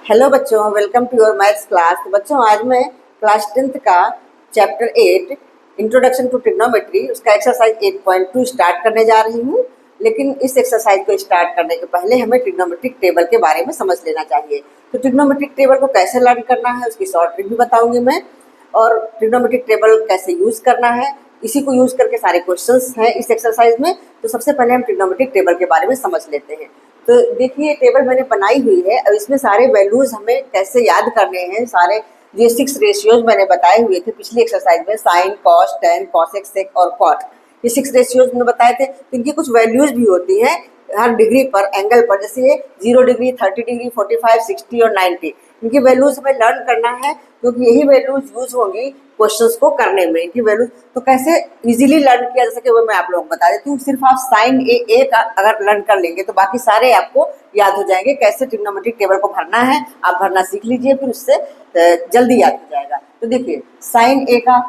Hello बच्चों, welcome to your maths class. तो बच्चों आज मैं क्लास 10th का चैप्टर 8 इंट्रोडक्शन टू ट्रिग्नोमेट्री उसका एक्सरसाइज 8.2 स्टार्ट करने जा रही हूँ। लेकिन इस एक्सरसाइज को स्टार्ट करने के पहले हमें ट्रिग्नोमेट्रिक टेबल के बारे में समझ लेना चाहिए। तो ट्रिग्नोमेट्रिक टेबल को कैसे लर्न करना है उसकी शॉर्ट ट्रिक भी बताऊँगी मैं, और ट्रिग्नोमेट्रिक टेबल कैसे यूज़ करना है, इसी को यूज़ करके सारे क्वेश्चंस हैं इस एक्सरसाइज में। तो सबसे पहले हम ट्रिग्नोमेट्रिक टेबल के बारे में समझ लेते हैं। तो देखिए टेबल मैंने बनाई हुई है। अब इसमें सारे वैल्यूज हमें कैसे याद करने हैं, सारे ये 6 रेशियोज मैंने बताए हुए थे पिछली एक्सरसाइज में, साइन, कॉस, टेन, कॉसेक, सेक और कॉट। ये 6 रेशियोज मैंने बताए थे। तो इनकी कुछ वैल्यूज भी होती हैं हर डिग्री पर, एंगल पर, जैसे 0 डिग्री, 30 डिग्री, 45, 60 और 90। इनकी वैल्यूज हमें लर्न करना है क्योंकि यही वैल्यूज यूज होंगी क्वेश्चंस को करने में। इनकी वैल्यूज तो कैसे इजीली लर्न किया जा सके वो मैं आप लोगों को बता देती हूँ। सिर्फ आप साइन ए का अगर लर्न कर लेंगे तो बाकी सारे आपको याद हो जाएंगे। कैसे ट्रिग्नोमेट्रिक टेबल को भरना है आप भरना सीख लीजिए, फिर उससे जल्दी याद हो जाएगा। तो देखिए साइन ए का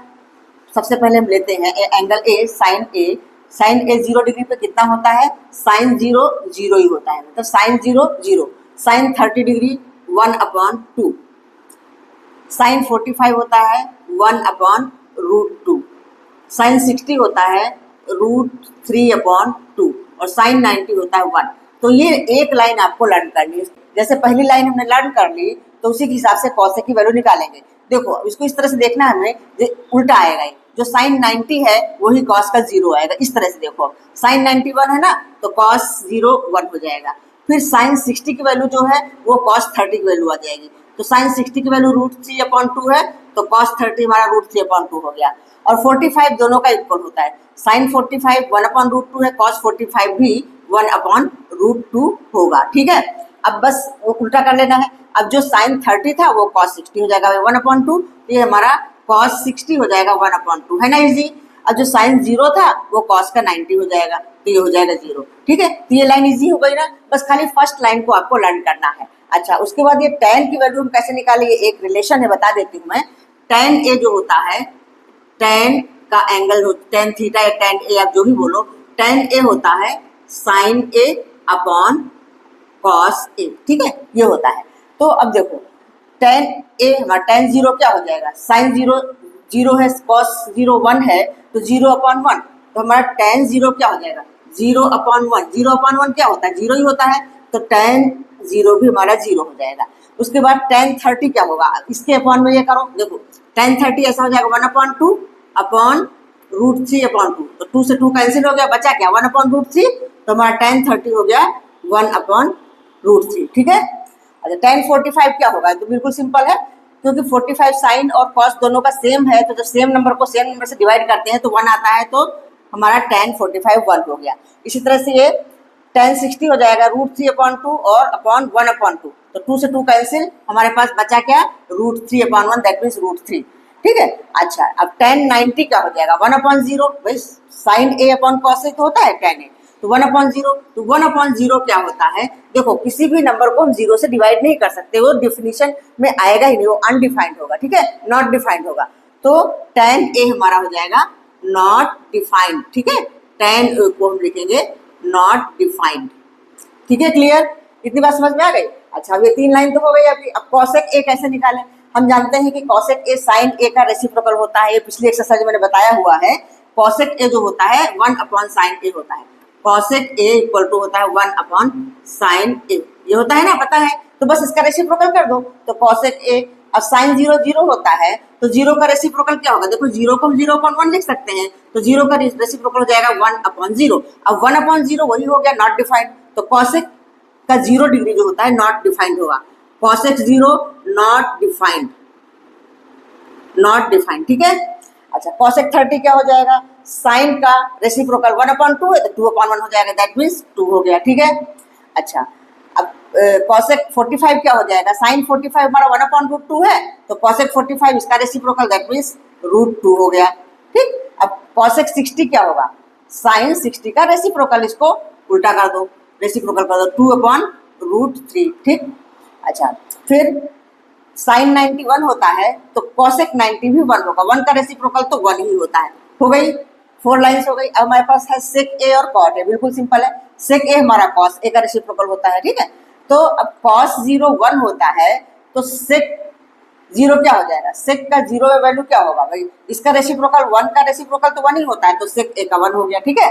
सबसे पहले हम लेते हैं angle A, sine A. Sine A 0 degree पे कितना होता है? साइन 0 0 ही होता है, मतलब साइन 0 0। Sign 30 degree 1/2। साइन 45 होता है 1/√2। साइन 60 होता है √3/2 और साइन 90 होता है 1। तो ये एक लाइन आपको लर्न करनी है। जैसे पहली लाइन हमने लर्न कर ली तो उसी के हिसाब से कॉसेक की वैल्यू निकालेंगे। देखो इसको इस तरह से देखना है हमें, उल्टा आएगा। जो साइन 90 है वही कॉस का 0 आएगा। इस तरह से देखो, साइन 91 है ना, तो कॉस 0 1 हो जाएगा। फिर साइन 60 की वैल्यू जो है वो कॉस 30 की वैल्यू आ जाएगी। तो साइन 60 की वैल्यू √3/2 है, तो कॉस 30 हमारा √3/2 हो गया। और 45 दोनों का इक्वल होता है। साइन 45 1/√2 है, कॉस 45 भी 1/√2 होगा। ठीक है, अब बस वो उल्टा कर लेना है। अब जो साइन 30 था वो कॉस 60 हो जाएगा 1/2, तो ये हमारा कॉस 60 हो जाएगा 1/2, है ना इजी। अब जो साइन 0 था वो कॉस का 90 हो जाएगा, तो ये हो जाएगा 0। ठीक है, तो ये लाइन इजी हो गई ना। बस खाली फर्स्ट लाइन को आपको लर्न करना है। अच्छा, उसके बाद ये tan की वैल्यू हम कैसे निकालेंगे, एक रिलेशन है बता देती हूँ मैं। tan ए जो होता है, tan का एंगल हो, tan थीटा या tan ए आप जो भी बोलो, tan ए होता है sign A upon cos A. ठीक है, ये होता है। तो अब देखो tan ए हमारा tan 0 क्या हो जाएगा, साइन 0 0 है, कॉस 0 1 है, तो 0/1। तो हमारा tan 0 क्या हो जाएगा, 0/1। 0/1 क्या होता है, 0 ही होता है, तो tan 0 भी हमारा 0 हो जाएगा। उसके बाद tan 30 क्या होगा, इसके अपॉन में ये करो, देखो tan 30 ऐसा हो जाएगा 1/2 अपॉन √3/2। तो 2 से 2 कैंसिल हो गया, बचा क्या 1/√3, तो हमारा tan 30 हो गया 1/√3। ठीक है। अच्छा, tan 45 क्या होगा, तो बिल्कुल सिंपल है, क्योंकि 45 साइन और कॉस दोनों का सेम है, तो जब सेम नंबर को सेम नंबर से डिवाइड करते हैं तो 1 आता है, तो हमारा tan 45 1 हो गया। इसी तरह से ये tan 60 हो जाएगा √3/2 और अपॉन 1/2। तो 2 से 2 कैंसिल, हमारे पास बचा क्या √3/1, दैट मीन्स √3। ठीक है। अच्छा, अब tan 90 क्या हो जाएगा 1/0। भाई sign A upon cos A तो होता है tan ए, तो 1/0। तो 1/0 क्या होता है, देखो किसी भी नंबर को हम 0 से डिवाइड नहीं कर सकते, वो डिफिनीशन में आएगा ही नहीं, वो अनडिफाइंड होगा। ठीक है, नॉट डिफाइंड होगा। तो tan ए हमारा हो जाएगा नॉट डिफाइंड। ठीक है, tan ए को हम लिखेंगे नॉट डिफाइंड। ठीक है, क्लियर, इतनी बात समझ में आ गई। अच्छा, अब ये 3 लाइन तो हो गई। अभी अब कॉसेक ए कैसे निकालें, हम जानते हैं कि कॉसेक ए साइन ए का रेसिप्रोकल होता है। ये पिछली एक्सरसाइज में मैंने बताया हुआ है। कॉसेक ए जो होता है 1/sin ए होता है। कॉसेक ए इक्वल टू होता है 1/sin ए, ये होता है ना, पता है। तो बस इसका रेसिप्रोकल कर दो, तो कॉसेक ए। अब साइन 0 0 होता है, तो 0 का रेसिप्रोकल क्या होगा, देखो 0 को हम 0/1 लिख सकते हैं, तो 0 का रेसिप्रोकल हो जाएगा 1/0। अब 1/0 वही हो गया नॉट डिफाइंड, तो कॉसेक का 0 डिग्री जो होता है नॉट डिफाइंड होगा। Cosec 0 not defined, not defined. ठीक है। अच्छा, कॉसेक 30 क्या हो जाएगा, साइन का रेसिप्रोकल 1/2 है, तो 2/1 हो जाएगा, दैट मीन्स 2 हो गया। ठीक है। अच्छा, अब कॉसेक 45 क्या हो जाएगा, साइन 45 हमारा 1/√2 है, तो कॉसेक 45 इसका रेसिप्रोकल, दैट मीन्स √2 हो गया। ठीक। अब कॉसेक 60 क्या होगा, साइन 60 का रेसिप्रोकल, इसको उल्टा कर दो, रेसिप्रोकल कर दो 2/√3। ठीक। अच्छा, फिर साइन 91 होता है, तो कॉसेक 90 भी 1 होगा। 1 का रेसिप्रोकल तो 1 ही होता है। हो गई, 4 लाइन्स हो गई। अब हमारे पास है सेक ए और कॉट ए, बिल्कुल सिंपल है। सेक ए हमारा कॉस ए का रेसिप्रोकल होता है। ठीक है, तो अब कॉस 0 1 होता है तो सेक 0 क्या हो जाएगा, सेक का 0 में वैल्यू क्या होगा भाई, इसका रेसिप्रोकल 1 का रेसिप्रोकल तो 1 ही होता है, तो सेक ए का 1 हो गया। ठीक है,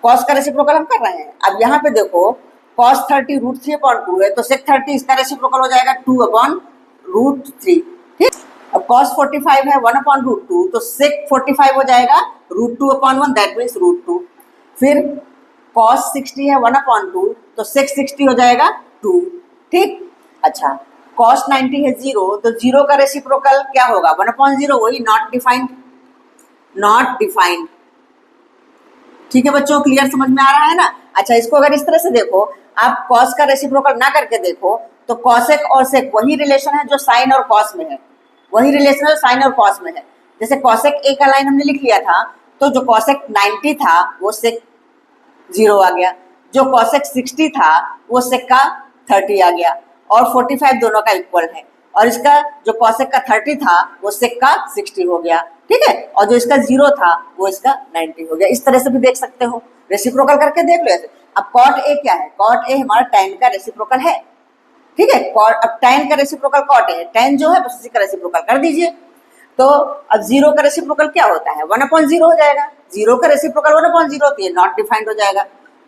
कॉस का रेसिप्रोकल हम कर रहे हैं। अब यहाँ पे देखो कॉस 30 √3/2 है, तो सेक 30 इसका रेसिप्रोकल हो जाएगा 2/√3। ठीक, अब कॉस 45 है 1/√2, तो सेक 45 हो जाएगा √2/1, दैट मीन्स √2। फिर कॉस 60 है 1/2, तो सेक 60 हो जाएगा 2। ठीक, अच्छा कॉस 90 है 0, तो 0 का रेसिप्रोकल क्या होगा 1/0, वही नॉट डिफाइंड, नॉट डिफाइंड। ठीक है बच्चों, क्लियर समझ में आ रहा है ना। अच्छा इसको अगर इस तरह से देखो, आप कॉस का रेसिप्रोकल ना करके देखो, तो कॉसेक और सेक वही रिलेशन है जो साइन और कॉस में है, वही रिलेशन है जो साइन और कॉस में है। जैसे कॉसेक ए का लाइन हमने लिख लिया था, तो जो कॉसेक 90 था वो सेक 0 आ गया, जो कॉसेक 60 था वो सेक का 30 आ गया, और 45 दोनों का इक्वल है, और इसका जो कॉसेक का 30 था वो सेक का 60 हो गया। ठीक है, और जो इसका 0 था वो इसका 90 हो गया। इस तरह से भी देख सकते हो, रेसिप्रोकल करके देख लो ऐसे। अब कॉट ए क्या है, कॉट ए हमारा tan का रेसिप्रोकल है। ठीक है, अब tan का रेसिप्रोकल कॉट है, tan जो है बस उसी का रेसिप्रोकल कर दीजिए। तो अब 0 का रेसिप्रोकल क्या होता है 1/0 हो जाएगा, 0 का रेसिप्रोकल 1/0 होती है, नॉट डिफाइंड हो जाएगा।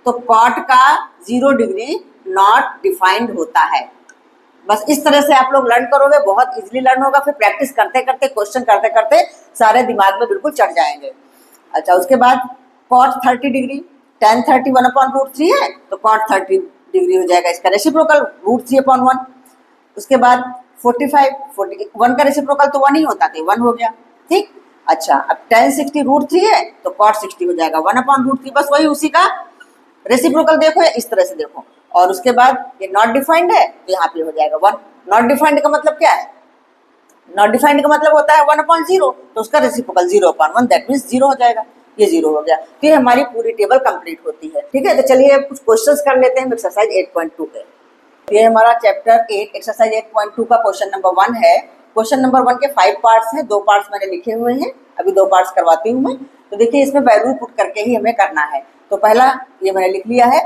तो कॉट का 0 डिग्री नॉट डिफाइंड होता है। बस इस तरह से आप लोग लर्न करोगे, बहुत इजीली लर्न होगा, फिर प्रैक्टिस करते करते क्वेश्चन करते करते सारे दिमाग में बिल्कुल चढ़ जाएंगे। अच्छा उसके बाद कॉट 30 डिग्री, tan 30 1/√3 है, तो कॉट 30 डिग्री हो जाएगा इसका रेसिप्रोकल √3/1। उसके बाद 45 41 का रेसिप्रोकल तो 1 ही होता था, 1 हो गया। ठीक, अच्छा अब tan 60 √3 है, तो कॉट 60 हो जाएगा 1/√3, बस वही उसी का रेसिप्रोकल देखो या इस तरह से देखो। और उसके बाद ये नॉट डिफाइंड है, तो यहाँ पे हो जाएगा 1। नॉट डिफाइंड का मतलब क्या है, नॉट डिफाइंड का मतलब होता है 1/0, तो उसका रेसिप्रोकल 0/1, दैट मीन्स 0 हो जाएगा, ये 0 हो गया। तो ये हमारी पूरी टेबल कंप्लीट होती है। ठीक है, तो चलिए कुछ क्वेश्चंस कर लेते हैं एक्सरसाइज 8.2 पे। ये हमारा चैप्टर 8 एक्सरसाइज 8.2 का क्वेश्चन नंबर 1 है। क्वेश्चन नंबर 1 के 5 पार्ट्स हैं, 2 पार्ट्स मैंने लिखे हुए हैं, अभी 2 पार्ट्स करवाती हूँ मैं। तो देखिए इसमें वैल्यू पुट करके ही हमें करना है। तो पहला ये मैंने लिख लिया है,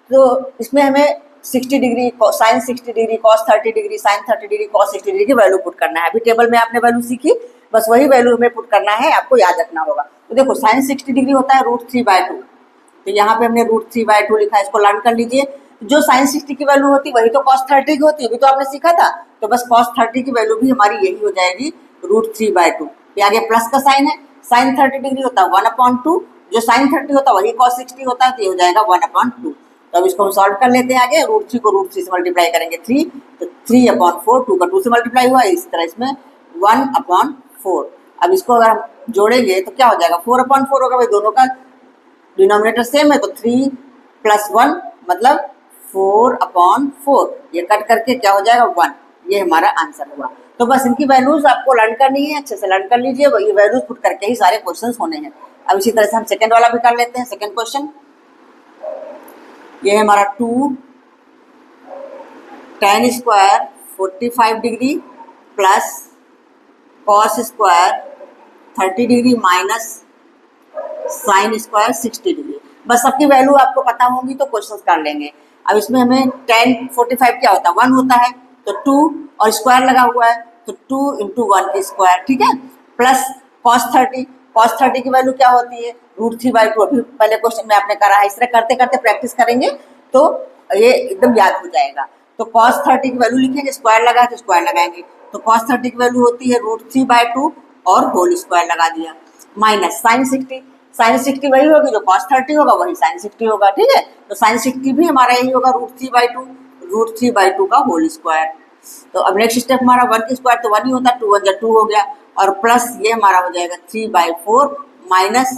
तो इसमें हमें 60 degree sine 60 degree cos 30 degree sine 30 degree cos 60 degree की वैल्यू पुट करना है। अभी टेबल में आपने वैल्यू सीखी, बस वही वैल्यू हमें पुट करना है, आपको याद रखना होगा। तो देखो साइन 60 डिग्री होता है √3/2, तो यहाँ पे हमने √3/2 लिखा है, इसको लर्न कर लीजिए। जो साइन 60 की वैल्यू होती है वही तो कॉस 30 की होती है, अभी तो आपने सीखा था। तो बस कॉस 30 की वैल्यू भी हमारी यही हो जाएगी √3/2। ये आगे प्लस का साइन है, साइन 30 डिग्री होता है 1/2, जो साइन 30 होता है वही कॉस 60 होता है, तो ये हो जाएगा 1/2। तो अब इसको हम सॉल्व कर लेते हैं आगे। √3 को √3 से मल्टीप्लाई करेंगे 3, तो 3/4, 2 का 2 से मल्टीप्लाई हुआ, इस तरह इसमें 1/4। अब इसको अगर हम जोड़ेंगे तो क्या हो जाएगा 4/4 होगा, भाई दोनों का डिनोमिनेटर सेम है, तो 3 + 1 मतलब 4/4, ये कट करके क्या हो जाएगा 1, ये हमारा आंसर हुआ। तो बस इनकी वैल्यूज आपको लर्न करनी है, अच्छे से लर्न कर लीजिए, ये वैल्यूज पुट करके ही सारे क्वेश्चंस होने हैं। अब इसी तरह से हम सेकंड वाला भी कर लेते हैं। सेकंड क्वेश्चन ये है हमारा 2 tan square 45 degree plus cos square 30 degree minus sine square 60 degree. बस सबकी वैल्यू आपको पता होगी तो क्वेश्चन कर लेंगे। अब इसमें हमें tan 45 क्या होता है 1 होता है, तो 2 और स्क्वायर लगा हुआ है, तो 2 × 1 की स्क्वायर। ठीक है, प्लस cos 30 की वैल्यू क्या होती है √3/2, अभी पहले क्वेश्चन में आपने करा है। इस तरह करते करते प्रैक्टिस करेंगे तो ये एकदम याद हो जाएगा। तो cos 30 की वैल्यू लिखेंगे, स्क्वायर लगा है तो स्क्वायर लगाएंगे, तो cos 30 की वैल्यू होती है √3/2 और होल स्क्वायर लगा दिया, माइनस साइन 60 वही होगी, जो cos 30 होगा वही साइन 60 होगा। ठीक है, तो साइन 60 भी हमारा यही होगा √3/2 का होल स्क्वायर। तो अब नेक्स्ट स्टेप हमारा 1 की स्क्वायर तो 1 ही होता है, 2 × 1 = 2 हो गया, और प्लस ये हमारा हो जाएगा 3/4 माइनस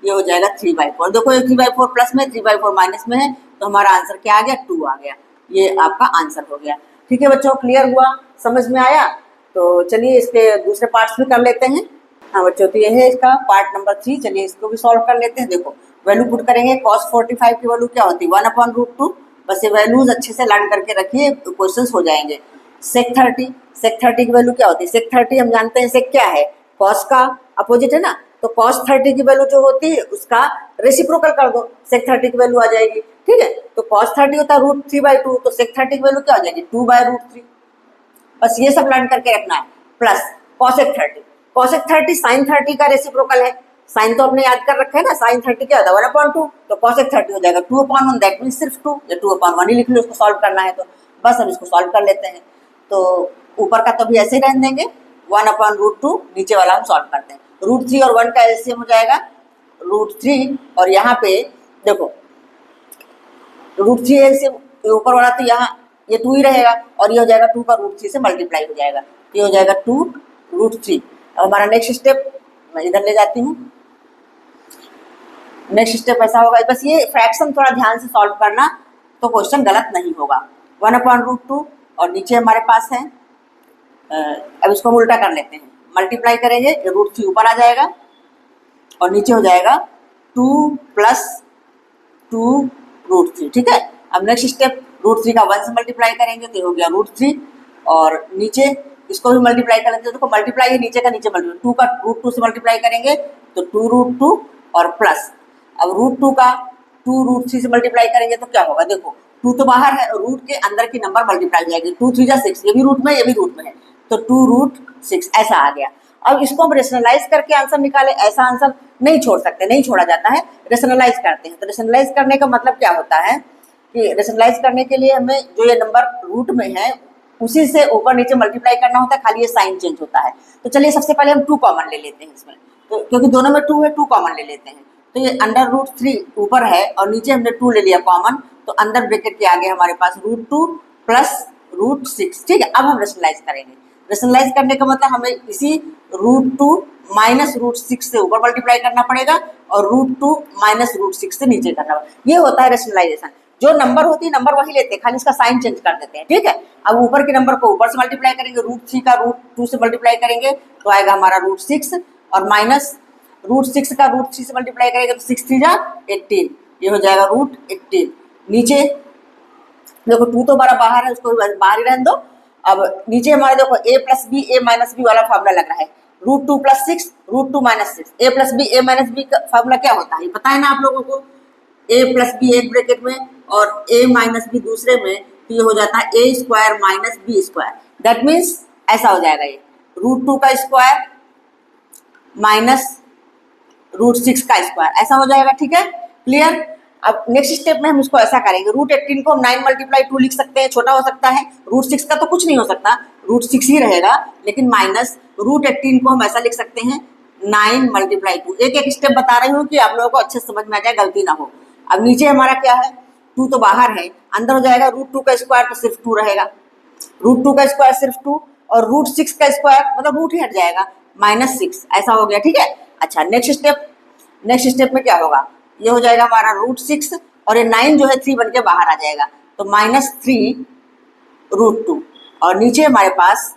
ये हो जाएगा 3/4। देखो ये 3/4 प्लस में 3/4 माइनस में है, तो हमारा आंसर क्या आ गया 2 आ गया, ये आपका आंसर हो गया। ठीक है बच्चों, क्लियर हुआ, समझ में आया। तो चलिए इसके दूसरे पार्ट्स भी कर लेते हैं। हाँ बच्चों, तो ये है इसका पार्ट नंबर 3, चलिए इसको भी सॉल्व कर लेते हैं। देखो वैल्यू पुट करेंगे, cos 45 की वैल्यू क्या होती है 1/√2, बस ये वैल्यूज अच्छे से लर्न करके रखिए, क्वेश्चन हो जाएंगे। सेक 30 की वैल्यू क्या होती है, सेक 30 हम जानते हैं सेक क्या है, कॉस का अपोजिट है ना, तो cos 30 की वैल्यू जो होती है उसका रेसिप्रोकल कर दो, sec 30 की वैल्यू आ जाएगी, ठीक है। तो cos 30 होता है √3/2, तो sec 30 की वैल्यू क्या हो जाएगी 2/√3। बस ये सब लर्न करके रखना है। प्लस cosec 30, cosec 30 sin 30 का रेसिप्रोकल है, साइन तो आपने याद कर रखा है ना, sin 30 क्या होता है 1/2, तो cosec 30 हो जाएगा 2/1, दैट मीन सिर्फ 2 या 2/1 ही लिख लो, उसको सॉल्व करना है तो बस हम इसको सॉल्व कर लेते हैं। तो ऊपर का तो भी ऐसे ही रहने देंगे 1/√2, नीचे वाला हम सॉल्व करते हैं। √3 और 1 का एलसीएम हो जाएगा √3, और यहाँ पे देखो √3 एलसीएम, ऊपर वाला तो यहाँ ये 2 ही रहेगा, और ये हो जाएगा 2 का √3 से मल्टीप्लाई हो जाएगा, ये हो जाएगा 2√3। अब हमारा नेक्स्ट स्टेप मैं इधर ले जाती हूँ। नेक्स्ट स्टेप ऐसा होगा, बस ये फ्रैक्शन थोड़ा ध्यान से सॉल्व करना तो क्वेश्चन गलत नहीं होगा। 1/√2 और नीचे हमारे पास है, अब इसको हम उल्टा कर लेते हैं, मल्टीप्लाई करेंगे, √3 ऊपर आ जाएगा और नीचे हो जाएगा 2 + 2√3, ठीक है। अब नेक्स्ट स्टेप √3 का 1 से मल्टीप्लाई करेंगे तो ये हो गया √3, और नीचे इसको भी मल्टीप्लाई कर लेते हैं, देखो मल्टीप्लाई है नीचे का नीचे मल्टीप्लाई, 2 का √2 से मल्टीप्लाई करेंगे तो 2√2 और प्लस, अब √2 का 2√3 से मल्टीप्लाई करेंगे तो क्या होगा, देखो 2 तो बाहर है, रूट के अंदर की नंबर मल्टीप्लाई हो जाएगी, 2 3 जा 6, ये भी रूट में ये भी रूट में है, तो 2√6 ऐसा आ गया। अब इसको हम रेशनलाइज करके आंसर निकाले, ऐसा आंसर नहीं छोड़ सकते, नहीं छोड़ा जाता है, रेशनलाइज करते हैं। तो रेशनलाइज करने का मतलब क्या होता है कि रेशनलाइज करने के लिए हमें जो ये नंबर रूट में है उसी से ऊपर नीचे मल्टीप्लाई करना होता है, खाली ये साइन चेंज होता है। तो चलिए सबसे पहले हम 2 कॉमन ले लेते हैं इसमें, तो क्योंकि दोनों में 2 है 2 कॉमन ले लेते हैं। तो ये √3 ऊपर है और नीचे हमने 2 ले लिया कॉमन, तो अंदर ब्रैकेट के आगे हमारे पास √2 + √6, ठीक है। अब हम रेशनलाइज करेंगे, रेशनलाइज करने का मतलब हमें इसी √2 - √6 से ऊपर मल्टीप्लाई करना पड़ेगा और √2 - √6 से नीचे करना पड़ेगा, ये होता है रेशनलाइजेशन। जो नंबर होती है नंबर वही लेते हैं, खाली इसका साइन चेंज कर देते हैं, ठीक है। अब ऊपर के नंबर को ऊपर से मल्टीप्लाई करेंगे, √3 का √2 से मल्टीप्लाई करेंगे तो आएगा हमारा √6, और माइनस √6 का √3 से मल्टीप्लाई करेंगे तो 6 3 जा 18, ये हो जाएगा √18। नीचे देखो 2 तो हमारा बाहर है, उसको बाहर ही रहने दो। अब नीचे हमारे देखो a + b a - b वाला फार्मूला लग रहा है, √2 + 6 √2 - 6, a + b a - b का फार्मूला क्या होता है ये पता है ना आप लोगों को, a + b एक ब्रैकेट में और a - b दूसरे में, तो ये हो जाता है a² - b², दैट मीन्स ऐसा हो जाएगा, ये √2 का स्क्वायर माइनस √6 का स्क्वायर, ऐसा हो जाएगा, ठीक है, क्लियर। अब नेक्स्ट स्टेप में हम इसको ऐसा करेंगे, √18 को हम 9 × 2 लिख सकते हैं, छोटा हो सकता है, √6 का तो कुछ नहीं हो सकता, √6 ही रहेगा, लेकिन माइनस √18 को हम ऐसा लिख सकते हैं 9 × 2। एक एक स्टेप बता रही हूँ कि आप लोगों को अच्छे समझ में आ जाए, गलती ना हो। अब नीचे हमारा क्या है, 2 तो बाहर है, अंदर हो जाएगा √2 का स्क्वायर तो सिर्फ 2 रहेगा, √2 का स्क्वायर सिर्फ 2, और √6 का स्क्वायर मतलब रूट ही हट जाएगा -6, ऐसा हो गया, ठीक है। अच्छा नेक्स्ट स्टेप में क्या होगा, ये हो जाएगा हमारा √6 और ये 9 जो है 3 बन के बाहर आ जाएगा, तो -3 √2, और नीचे हमारे पास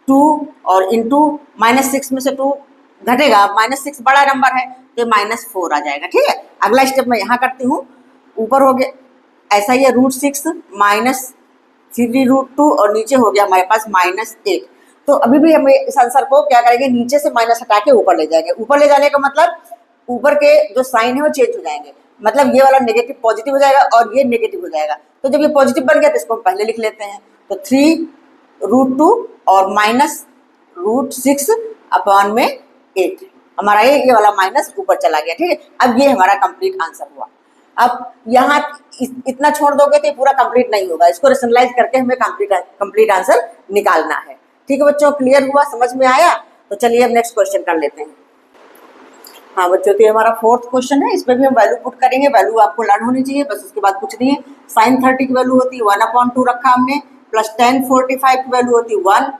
2 और इंटू -6 में से 2 घटेगा, -6 बड़ा नंबर है तो -4 आ जाएगा, ठीक है। अगला स्टेप मैं यहाँ करती हूँ, ऊपर हो गया ऐसा ही है √6 -3 √2 और नीचे हो गया हमारे पास -8। तो अभी भी हम इस आंसर को क्या करेंगे, नीचे से माइनस हटा के ऊपर ले जाएंगे। ऊपर ले जाने का मतलब ऊपर के जो साइन है वो चेंज हो जाएंगे, मतलब ये वाला नेगेटिव पॉजिटिव हो जाएगा और ये नेगेटिव हो जाएगा। तो जब ये पॉजिटिव बन गया तो इसको हम पहले लिख लेते हैं, तो 3 √2 और -√6/8, हमारा ये वाला माइनस ऊपर चला गया, ठीक है। अब ये हमारा कंप्लीट आंसर हुआ। अब यहाँ इतना छोड़ दोगे तो ये पूरा कंप्लीट नहीं होगा, इसको रेशनलाइज करके हमें कंप्लीट आंसर निकालना है, ठीक है बच्चों। क्लियर हुआ, समझ में आया? तो चलिए अब नेक्स्ट क्वेश्चन कर लेते हैं। हाँ बच्चों, तो ये हमारा 4th क्वेश्चन है, इसमें भी हम वैल्यू पुट करेंगे, वैल्यू आपको लर्न होनी चाहिए, बस उसके बाद कुछ नहीं है। sin 30 की वैल्यू होती है 1/2 रखा हमने, प्लस tan 45 की वैल्यू होती है 1,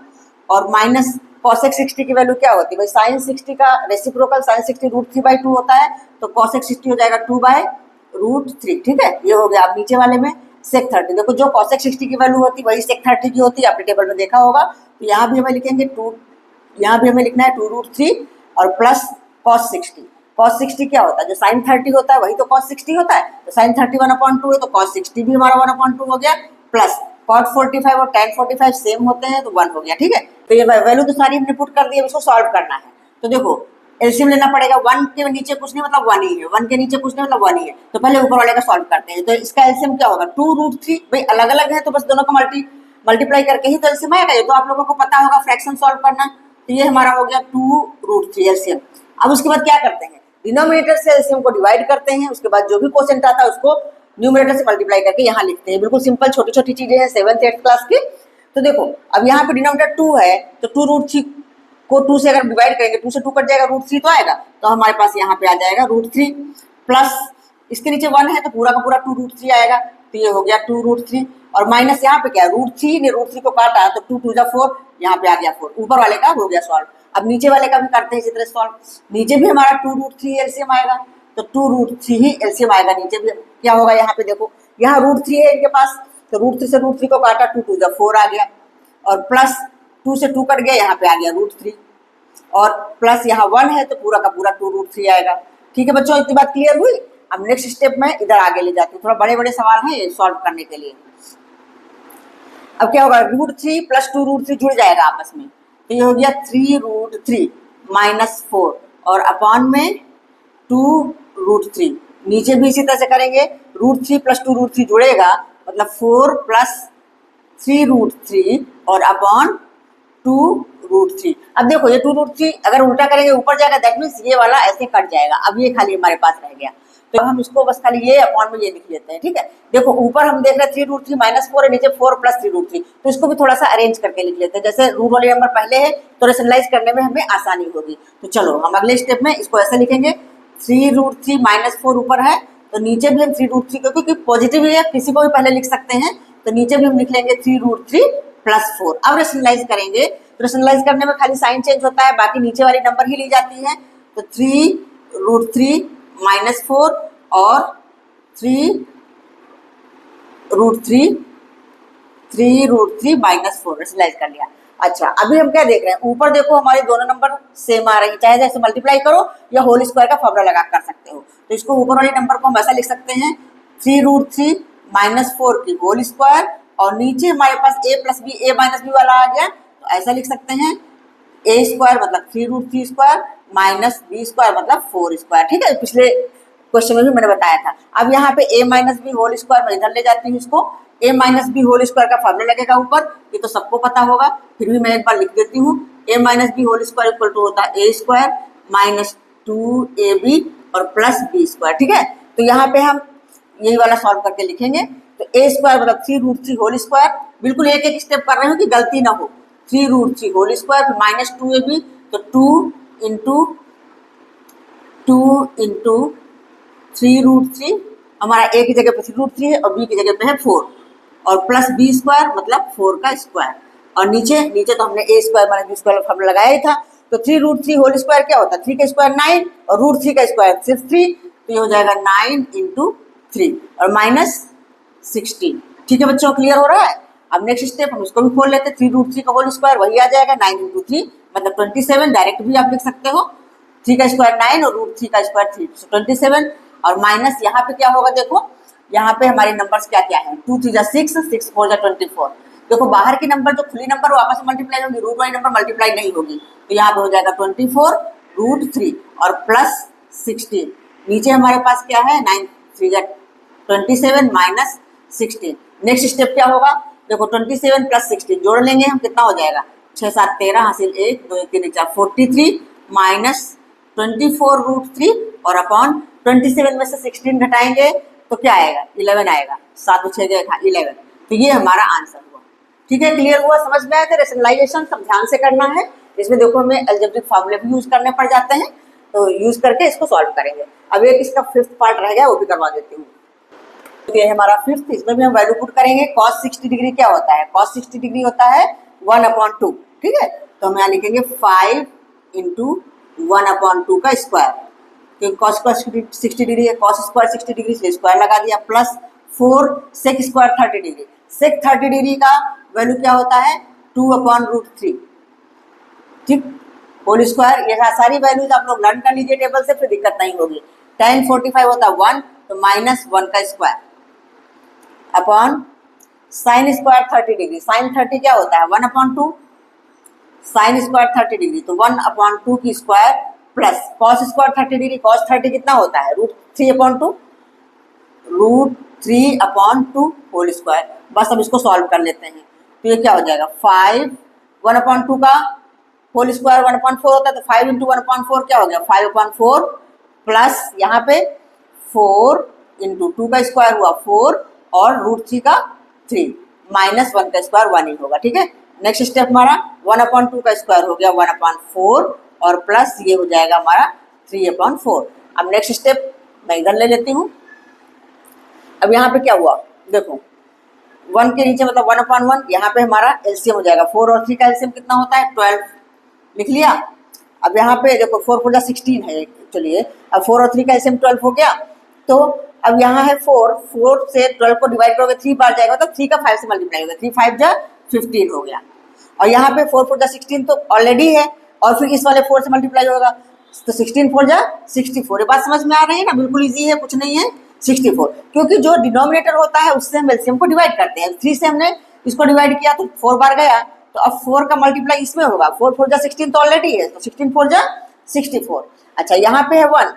और माइनस cosec 60 की वैल्यू क्या होती है भाई, sin 60 का रेसिप्रोकल sin 60 √3/2 होता है, तो cosec 60 हो जाएगा 2/√3, ठीक है। ये हो गया। अब नीचे वाले में sec 30, देखो जो cosec 60 की वैल्यू होती है वही sec 30 की होती है, आपने टेबल में देखा होगा। तो यहाँ भी हमें लिखेंगे 2, यहाँ भी हमें लिखना है 2√3 और प्लस cos 60। cos 60 क्या होता है, जो sin 30 होता है वही तो cos 60 होता है, तो sin 30 1/2 है, तो cos 60 भी हमारा 1/2 हो गया, प्लस cot 45 और tan 45 सेम होते हैं तो 1 हो गया, ठीक है। तो ये वैल्यू तो सारी हमने पुट कर दी, अब इसको सॉल्व करना है। तो देखो एलसीएम लेना पड़ेगा। 1 के नीचे कुछ नहीं मतलब 1 ही है, 1 के नीचे कुछ नहीं मतलब 1 ही है। तो पहले ऊपर वाले का सॉल्व करते हैं। तो इसका एलसीएम क्या होगा 2√3। भाई अलग अलग है तो बस दोनों का मल्टीप्लाई करके ही तो एलसीएम आएगा। ये तो आप लोगों को पता होगा फ्रैक्शन सॉल्व करना। तो ये हमारा हो गया 2√3 एलसीएम। अब उसके बाद क्या करते हैं, डिनोमिनेटर से एलसीएम को डिवाइड करते हैं, उसके बाद जो भी क्वोशिएंट आता है उसको न्यूमरेटर से मल्टीप्लाई करके यहाँ लिखते हैं। बिल्कुल सिंपल छोटी छोटी चीजें हैं 7th 8th क्लास की। तो देखो अब यहाँ पे डिनोमिनेटर 2 है तो 2√3 को 2 से अगर डिवाइड करेंगे 2 से 2 कट जाएगा, √3 तो आएगा। तो हमारे पास यहाँ पे आ जाएगा √3 प्लस इसके नीचे 1 है तो पूरा का पूरा 2√3 आएगा। तो ये हो गया 2√3 और माइनस यहाँ पे क्या है √3 ने √3 को काटा तो 2 2 जा 4, यहाँ पे आ गया 4। ऊपर वाले का हो गया सॉल्व। अब नीचे वाले का भी करते हैं इसी तरह सॉल्व। नीचे भी हमारा 2√3 एलसीएम आएगा तो 2√3 ही एलसीएम आएगा। नीचे भी क्या होगा यहाँ पे देखो यहाँ √3 है इनके पास तो √3 से √3 को काटा 2 2 जा 4 आ गया और प्लस 2 से 2 कट गया, यहाँ पे आ गया √3 और प्लस यहाँ 1 है तो पूरा का पूरा 2√3 आएगा। ठीक है बच्चों, इतनी बात क्लियर हुई। अब नेक्स्ट स्टेप में इधर आगे ले जाती हूँ, थोड़ा बड़े बड़े सवाल हैं ये सॉल्व करने के लिए। अब क्या होगा √3 प्लस 2√3 जुड़ जाएगा आपस में तो ये हो गया 3√3 माइनस 4 और अपॉन में 2√3। नीचे भी इसी तरह से करेंगे, √3 प्लस 2√3 जुड़ेगा मतलब 4 प्लस 3√3 और अपॉन 2√3। अब देखो ये 2√3 अगर उल्टा करेंगे ऊपर जाएगा, दैट मीन्स ये वाला ऐसे कट जाएगा। अब ये खाली हमारे पास रह गया तो हम इसको बस खाली ये अपॉन में ये लिख लेते हैं। ठीक है, देखो ऊपर हम देख रहे हैं 3√3 माइनस 4 है, नीचे 4 प्लस 3√3। तो इसको भी थोड़ा सा अरेंज करके लिख लेते हैं। जैसे रूट वाले नंबर पहले है तो रेशनलाइज करने में हमें आसानी होगी। तो चलो हम अगले स्टेप में इसको ऐसे लिखेंगे 3√3 माइनस 4 ऊपर है तो नीचे भी हम 3√3 क्योंकि पॉजिटिव है किसी को भी पहले लिख सकते हैं तो नीचे भी हम लिख लेंगे 3√3 प्लस 4। अब रेशनलाइज करेंगे तो रेशनलाइज करने में खाली साइन चेंज होता है, बाकी नीचे वाली नंबर ही ली जाती है। तो 3√3 माइनस 4 और 3√3 माइनस 4 रेशनलाइज कर लिया। अच्छा अभी हम क्या देख रहे हैं, ऊपर देखो हमारे दोनों नंबर सेम आ रहे हैं, चाहे जैसे मल्टीप्लाई करो या होल स्क्वायर का फॉर्मूला लगा कर सकते हो। तो इसको ऊपर वाले नंबर को हम ऐसा लिख सकते हैं 3√3 माइनस 4 की होल स्क्वायर और नीचे हमारे पास a plus B a minus B वाला आ गया तो ऐसा लिख सकते हैं a स्क्वायर मतलब 3√3 स्क्वायर माइनस बी स्क्वायर मतलब 4 स्क्वायर। ठीक है, पिछले क्वेश्चन में भी मैंने बताया था। अब यहाँ पे a minus B whole square में इधर ले जाती हूँ इसको, a minus B whole square का फॉर्मूला लगेगा ऊपर, ये तो सबको पता होगा, फिर भी मैं एक बार लिख देती हूँ। a minus B whole square equal to होता है a स्क्वायर माइनस 2ab और प्लस बी स्क्वायर। ठीक है, तो यहाँ पे हम यही वाला सॉल्व करके लिखेंगे। तो a स्क्वायर मतलब 3√3 होल स्क्वायर, बिल्कुल एक एक स्टेप कर रहे हो कि गलती ना हो। 3√3 होल स्क्वायर फिर माइनस 2ab तो 2 इंटू 3√3 हमारा a की जगह पे 3√3 है और b की जगह पे है 4 और प्लस बी स्क्वायर मतलब 4 का स्क्वायर और नीचे तो हमने a square minus B square formula लगाया ही था। तो 3√3 होल स्क्वायर क्या होता है 3 का स्क्वायर 9 और √3 का स्क्वायर सिर्फ 3 तो ये हो जाएगा 9 इंटू 3 और माइनस 16। ठीक है बच्चों, क्लियर हो रहा है। अब नेक्स्ट स्टेप हम इसको भी खोल लेते हैं 3√3 का होल स्क्वायर वही आ जाएगा 9 इंटू 3 मतलब 27। डायरेक्ट भी आप लिख सकते हो, 3 का स्क्वायर 9 और √3 का स्क्वायर 3 27 और माइनस यहाँ पे क्या होगा देखो यहाँ पे हमारे नंबर्स क्या क्या है 2 3 जा 6 6 4 जा 24। देखो बाहर की नंबर जो खुली नंबर वो आपस में मल्टीप्लाई होगी, रूट वाली नंबर मल्टीप्लाई नहीं होगी। तो यहाँ पे हो जाएगा 24√3 और प्लस 16। नीचे हमारे पास क्या है 9 3 जा 27 माइनस 16। नेक्स्ट स्टेप क्या होगा देखो 27 प्लस 16 जोड़ लेंगे हम, कितना हो जाएगा 6 7 13 हासिल 1 2 3 4 43 माइनस 24√3 और अपॉन 27 में से 16 घटाएंगे तो क्या आएगा 11 आएगा। 7 6 गए 11। तो ये हमारा आंसर हुआ। ठीक है, क्लियर हुआ, समझ में आया। तो रेशनलाइजेशन सब ध्यान से करना है, इसमें देखो हमें अलजेब्रिक फार्मूले भी यूज करने पड़ जाते हैं तो यूज करके इसको सॉल्व करेंगे। अब एक इसका 5th पार्ट रह गया वो भी करवा देती हूँ। तो ये हमारा 5th, इसमें भी हम वैल्यू पुट करेंगे। cos 60 डिग्री क्या होता है, cos 60 डिग्री होता है 1/2। ठीक है, तो हम यहाँ लिखेंगे 5 इंटू 1/2 का स्क्वायर, क्योंकि cos स्क्वायर 60 डिग्री है, cos स्क्वायर 60 डिग्री से स्क्वायर लगा दिया plus 4 sec square 30 degree. sec 30 degree का वैल्यू क्या होता है 2/√3। ठीक, होल स्क्वायर। ये सारी वैल्यूज आप लोग लर्न कर लीजिए टेबल से, फिर दिक्कत नहीं होगी। tan 45 होता है 1 तो -1 का square upon sine square 30 degree. Sine 30 क्या होता है 1/2 साइन स्क्वायर 30 डिग्री तो 1/2 की square plus cos square 30 degree, cos 30 कितना होता है √3/2, √3/2 होल स्क्वायर। बस अब इसको सॉल्व कर लेते हैं। तो ये क्या हो जाएगा 5 1/2 का होल स्क्वायर 1/4 होता है, तो 5 × 1/4 क्या हो गया 5/4 प्लस यहाँ पे 4 × 2 का स्क्वायर हुआ 4 और √3 का 3 माइनस 1 का स्क्वायर 1 ही होगा। ठीक है, नेक्स्ट स्टेप हमारा 1/2 का स्क्वायर हो गया 1/4 और प्लस ये हो जाएगा हमारा 3/4। अब नेक्स्ट स्टेप मैं इधर ले लेती हूँ। अब यहाँ पे क्या हुआ देखो 1 के नीचे मतलब 1/1, यहाँ पे हमारा एलसीएम हो जाएगा 4 और 3 का एलसीएम कितना होता है 12, लिख लिया। अब यहाँ पे देखो 4 4 16 है चलिए, अब 4 और 3 का एलसीएम 12 हो गया। तो अब यहाँ है 4 से 12 को डिवाइड करोगे 3 बार जाएगा तो 3 का 5 से मल्टीप्लाई होगा, 3 5 जा 15 हो गया। और यहाँ पे 4 4 जा 16 तो ऑलरेडी है और फिर इस वाले 4 से मल्टीप्लाई होगा तो 16 4 जा 64। ये बात समझ में आ रही है ना, बिल्कुल ईजी है, कुछ नहीं है 64, क्योंकि जो डिनोमिनेटर होता है उससे हम एलसीएम को डिवाइड करते हैं। 3 से हमने इसको डिवाइड किया तो 4 बार गया, तो अब 4 का मल्टीप्लाई इसमें होगा, 4 4 जा 16 तो ऑलरेडी है, तो 16 4 जा 64। अच्छा यहाँ पे है 1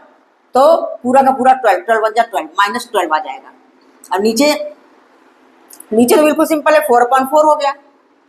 तो पूरा का पूरा 12, 12 1 जा 12 माइनस 12 आ जाएगा। अब नीचे तो बिल्कुल सिंपल है 4/4 हो गया,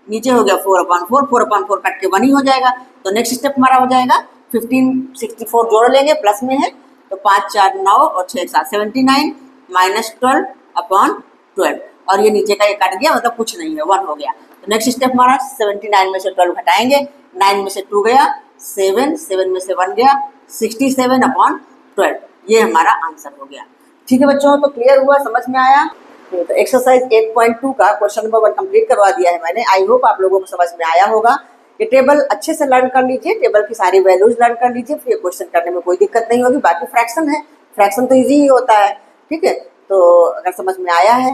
नीचे हो गया 4/4, 4/4 कट के 1 ही हो जाएगा। तो नेक्स्ट स्टेप हमारा हो जाएगा 15 64 जोड़ लेंगे, प्लस में है तो 5 4 9 और 6 7 79 माइनस 12/12 और ये नीचे का ये कट गया मतलब कुछ नहीं है 1 हो गया। तो नेक्स्ट स्टेप हमारा 79 में से 12 घटाएंगे, 9 में से 2 गया 7, 7 में से 1 गया 67/12, ये हमारा आंसर हो गया। ठीक है बच्चों, तो क्लियर हुआ, समझ में आया। तो एक्सरसाइज 8.2 का क्वेश्चन नंबर 1 कंप्लीट करवा दिया है मैंने। आई होप आप लोगों को समझ में आया होगा। ये टेबल अच्छे से लर्न कर लीजिए, टेबल की सारी वैल्यूज लर्न कर लीजिए, फिर क्वेश्चन करने में कोई दिक्कत नहीं होगी। बाकी फ्रैक्शन है, फ्रैक्शन तो इजी ही होता है। ठीक है, तो अगर समझ में आया है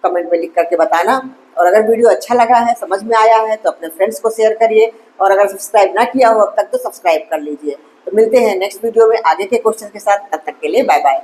कमेंट में लिख करके बताना, और अगर वीडियो अच्छा लगा है, समझ में आया है तो अपने फ्रेंड्स को शेयर करिए, और अगर सब्सक्राइब ना किया हो अब तक तो सब्सक्राइब कर लीजिए। तो मिलते हैं नेक्स्ट वीडियो में आगे के क्वेश्चन के साथ, तब तक के लिए बाय बाय।